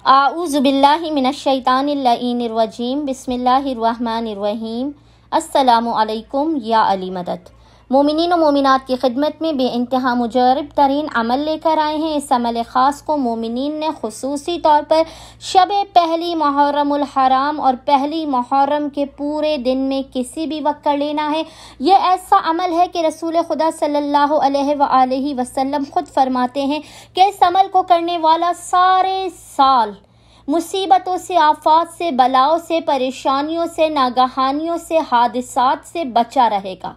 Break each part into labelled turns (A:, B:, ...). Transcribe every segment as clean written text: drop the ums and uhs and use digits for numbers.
A: اعوذ باللہ من الشیطان اللعین الرجیم بسم اللہ الرحمن الرحیم۔ السلام علیکم یا علی مدد۔ مومنین و مومنات کی خدمت میں بے انتہا مجرب ترین عمل لے کر آئے ہیں۔ اس عمل خاص کو مومنین نے خصوصی طور پر شب پہلی محرم الحرام اور پہلی محرم کے پورے دن میں کسی بھی وقت کر لینا ہے۔ یہ ایسا عمل ہے کہ رسول خدا صلی اللہ علیہ وآلہ وسلم خود فرماتے ہیں کہ اس عمل کو کرنے والا سارے سال مصیبتوں سے، آفات سے، بلاؤں سے، پریشانیوں سے، ناگہانیوں سے، حادثات سے بچا رہے گا۔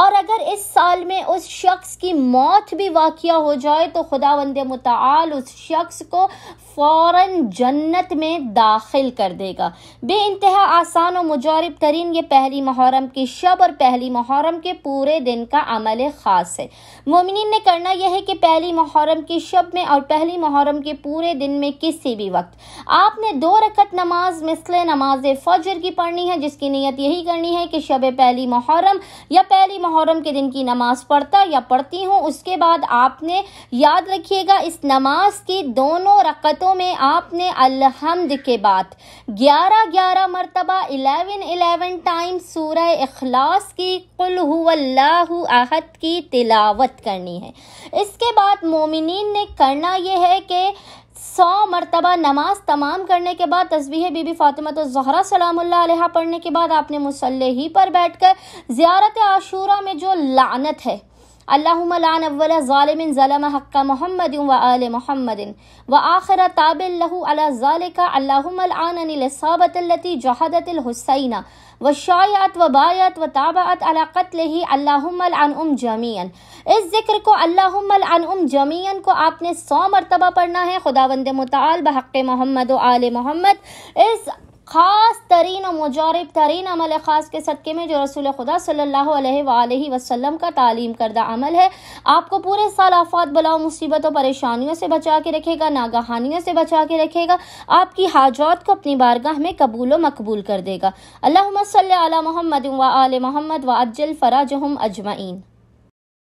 A: اور اگر اس سال میں اس شخص کی موت بھی واقع ہو جائے تو خداوند متعال اس شخص کو فوراً جنت میں داخل کر دے گا۔ بے انتہا آسان و مجرب ترین یہ پہلی محرم کی شب اور پہلی محرم کے پورے دن کا عمل خاص ہے۔ مومنین نے کرنا یہ ہے کہ پہلی محرم کی شب میں اور پہلی محرم کے پورے دن میں کسی بھی وقت آپ نے 2 رکعت نماز مثل نماز فجر کی پڑھنی ہے، جس کی نیت یہی کرنی ہے کہ شب پہلی محرم یا پہلی محرم کے دن کی نماز پڑھتا یا پڑھتی ہوں۔ اس کے بعد آپ نے یاد رکھیے گا اس نماز کی دونوں رکعتوں میں آپ نے الحمد کے بعد 11 مرتبہ 11 ٹائم سورہ اخلاص کی قل هو اللہ احد کی تلاوت کرنی ہے۔ اس کے بعد مومنین نے کرنا یہ ہے کہ 100 مرتبہ نماز تمام کرنے کے بعد تسبیح بی بی فاطمہ الزہرا سلام اللہ علیہا پڑھنے کے بعد آپ نے مصلی ہی پر بیٹھ کر زیارت عاشورہ میں جو لعنت ہے، اللہم لعن اول ظالم ظلم حق محمد و آل محمد و آخر تاب له علی ذالک، اللہم لعن العصابۃ التی جہدت الحسین وشایعت و بایعت و تابعت علی قتلہ، اللہم لعنہم جمیعا۔ اس ذکر کو اللہم لعنہم جمیعا کو آپ نے 100 مرتبہ پڑھنا ہے۔ خداوند متعال بحق محمد و آل محمد اس خاص ترین و مجرب ترین عمل خاص کے صدقے میں جو رسول خدا صلی اللہ علیہ وآلہ وسلم کا تعلیم کردہ عمل ہے، آپ کو پورے سال آفات، بلاؤ، مصیبتوں، پریشانیوں سے بچا کے رکھے گا، ناگہانیوں سے بچا کے رکھے گا، آپ کی حاجات کو اپنی بارگاہ میں قبول و مقبول کر دے گا۔ اللہم صلی علی محمد و آل محمد و عجل فرجہم اجمعین۔